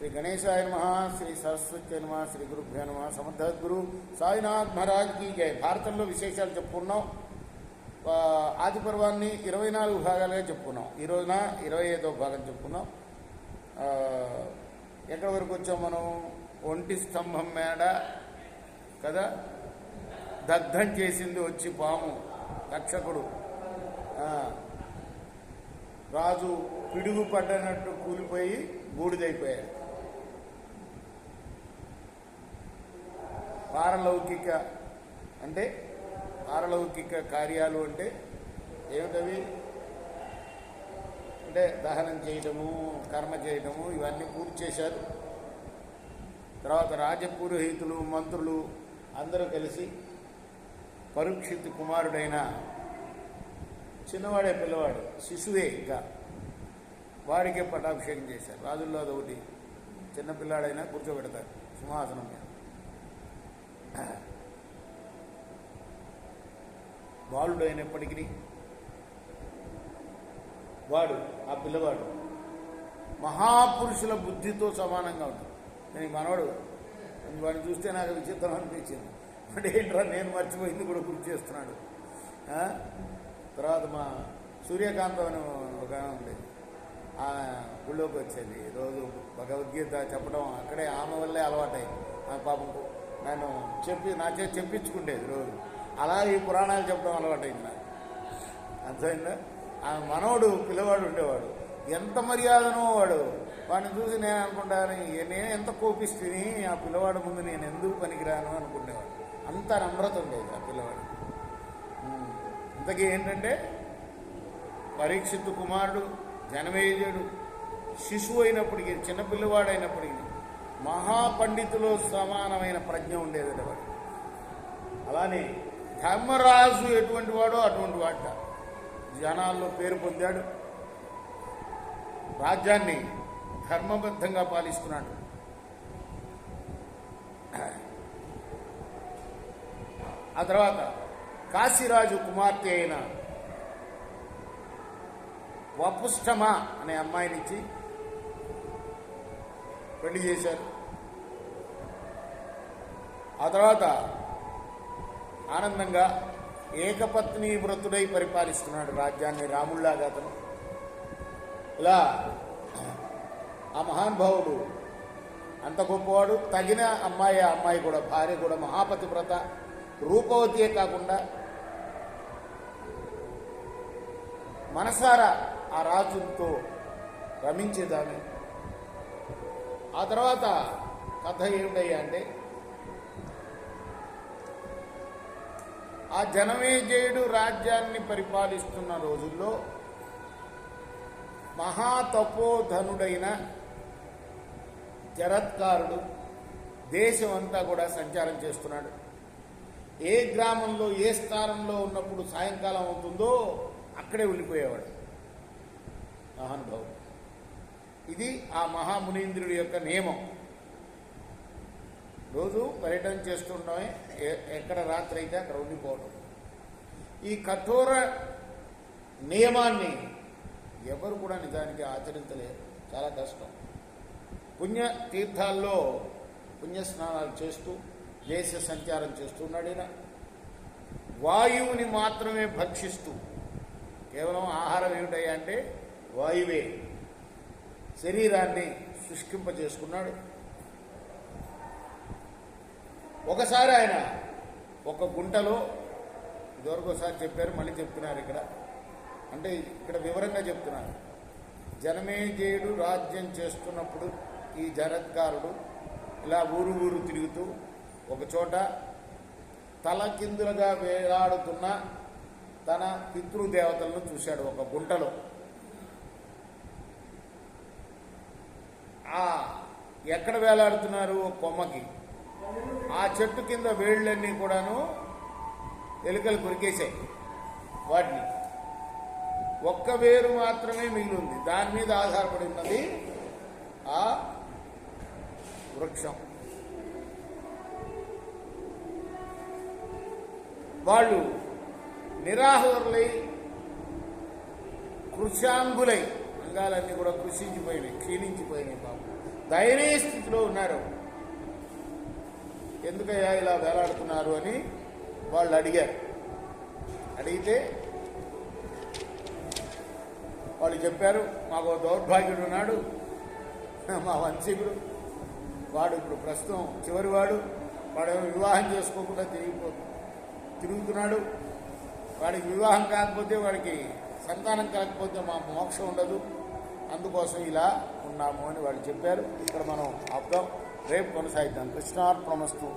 శ్రీ గణేశాయ నమః, శ్రీ సరస్వతి నమః, శ్రీ గురుభ్యో నమః. సమర్థగురు సాయినాథ్ మహారాజ్ కి జై. భారతంలో విశేషాలు చెప్పుకున్నాం. ఆది పర్వాన్ని 24 భాగాలుగా చెప్పుకున్నాం. ఈ రోజున 25వ భాగం చెప్పుకున్నాం. ఎక్కడి వరకు వచ్చాం మనం? ఒంటి స్తంభం మేడ కదా, దగ్ధం చేసింది వచ్చి పాము రక్షకుడు. రాజు పిడుగు పడ్డనట్టు కూలిపోయి బూడిదైపోయాడు. పారలౌకిక కార్యాలు అంటే ఏమిటవి? అంటే దహనం చేయటము, కర్మ చేయటము, ఇవన్నీ పూర్తి చేశారు. తర్వాత రాజపురోహితులు, మంత్రులు అందరూ కలిసి పరీక్షిత్ కుమారుడైన చిన్నవాడే, పిల్లవాడు, శిశువే, ఇంకా వాడికే పట్టాభిషేకం చేశారు. రాజుల్లో అదొకటి, చిన్నపిల్లాడైనా కూర్చోబెడతారు సింహాసనం మీద. బాలుడు అయినప్పటికీ వాడు, ఆ పిల్లవాడు మహాపురుషుల బుద్ధితో సమానంగా ఉంటాడు. నేను మనవాడు వాడిని చూస్తే నాకు విచిత్రం అనిపించింది. అంటే ఏంట్రా, నేను మర్చిపోయింది కూడా గుర్తు చేస్తున్నాడు. తర్వాత మా సూర్యకాంతం అని ఒక ఉండేది, ఆ గుళ్ళోకి వచ్చేది, రోజు భగవద్గీత చెప్పడం అక్కడే, ఆమె వల్లే అలవాటైంది. ఆ పాపం నన్ను నా చేతి చెప్పించుకుంటేది రోజు. అలా ఈ పురాణాలు చెప్పడం అలవాటైంది నాకు. అర్థమైందా? ఆ మనవడు పిల్లవాడు ఉండేవాడు, ఎంత మర్యాదనో వాడు. వాడిని చూసి నేను అనుకుంటాను, నేను ఎంత కోపిస్తుంది, ఆ పిల్లవాడు ముందు నేను ఎందుకు పనికిరాను అనుకునేవాడు. అంత నమ్రత ఉండేది ఆ పిల్లవాడు. ఇంతకీ ఏంటంటే, పరీక్షిత్ కుమారుడు జనమేజయుడు శిశువు అయినప్పటికీ, చిన్నపిల్లవాడు అయినప్పటికీ మహాపండితులో సమానమైన ప్రజ్ఞ ఉండేది వాడు. అలానే ధర్మరాజు ఎటువంటి వాడో అటువంటి వాట జనాల్లో పేరు పొందాడు. రాజ్యాన్ని ధర్మబద్ధంగా పాలిస్తున్నాడు. ఆ తర్వాత కాశీరాజు కుమార్తె అయిన వపుష్ఠమ అనే అమ్మాయినిచ్చి పెళ్లి చేశారు. ఆ తర్వాత ఆనందంగా ఏకపత్ని వ్రతుడై పరిపాలిస్తున్నాడు రాజ్యాన్ని, రాముళ్లాగా అతను. ఇలా ఆ మహానుభావుడు అంత గొప్పవాడు. తగిన అమ్మాయి, ఆ అమ్మాయి కూడా, భార్య కూడా మహాపతివ్రత, రూపవతియే కాకుండా మనసారా ఆ రాజుతో రమించేదాన్ని. ఆ తర్వాత కథ ఏమిటయ్యా అంటే, ఆ జనమేజయుడు రాజ్యాన్ని పరిపాలిస్తున్న రోజుల్లో మహాతపోధనుడైన జరత్కారుడు దేశం అంతా కూడా సంచారం చేస్తున్నాడు. ఏ గ్రామంలో, ఏ స్థానంలో ఉన్నప్పుడు సాయంకాలం అవుతుందో అక్కడే వెళ్ళిపోయేవాడు మహానుభావుడు. ఇది ఆ మహామునీంద్రుడి యొక్క నియమం. రోజు పర్యటన చేస్తుండమే, ఎక్కడ రాత్రి అయితే అక్కడ ఉండిపోవడం. ఈ కఠోర నియమాన్ని ఎవరు కూడా నిజానికి ఆచరించలేరు, చాలా కష్టం. పుణ్యతీర్థాల్లో పుణ్యస్నానాలు చేస్తూ దేశ సంచారం చేస్తున్నాడు ఈయన. వాయువుని మాత్రమే భక్షిస్తూ, కేవలం ఆహారం ఏమిటయ్యా అంటే వాయువే, శరీరాన్ని శుష్కింపజేసుకున్నాడు. ఒకసారి ఆయన ఒక గుంటలో, ఇదివరకు ఒకసారి చెప్పారు, మళ్ళీ చెప్తున్నారు ఇక్కడ. అంటే ఇక్కడ వివరంగా చెప్తున్నారు. జనమేజయుడు రాజ్యం చేస్తున్నప్పుడు ఈ జరత్కారుడు ఇలా ఊరు ఊరు తిరుగుతూ ఒకచోట తలకిందులుగా వేలాడుతున్న తన పితృదేవతలను చూశాడు ఒక గుంటలో. ఎక్కడ వేలాడుతున్నారు? ఒక కొమ్మకి. ఆ చెట్టు కింద వేళ్ళన్నీ కూడాను ఎలుకలు కొరికేశాయి వాటిని. ఒక్క వేరు మాత్రమే మిగిలింది. దాని మీద ఆధారపడి ఉన్నది ఆ వృక్షం. వాళ్ళు నిరాహారులై, కృశాంగులై, అంగాలన్నీ కూడా కృషించిపోయినాయి, క్షీణించిపోయినాయి. పాపం దయనీయ స్థితిలో ఉన్నారు. ఎందుకయ్యా ఇలా వేలాడుతున్నారు అని వాళ్ళు అడిగారు. అడిగితే వాళ్ళు చెప్పారు, మాకు దౌర్భాగ్యుడు ఉన్నాడు, మా వంశీకుడు, వాడు ఇప్పుడు ప్రస్తుతం చివరివాడు, వాడేమో వివాహం చేసుకోకుండా తిరుగుతున్నాడు, వాడికి వివాహం కాకపోతే వాడికి సంతానం కాకపోతే మా మోక్షం ఉండదు, అందుకోసం ఇలా ఉన్నాము అని వాళ్ళు చెప్పారు. ఇక్కడ మనం ఆపుదాం, రేపు కొనసాగిద్దాం. కృష్ణార్పణమస్తు.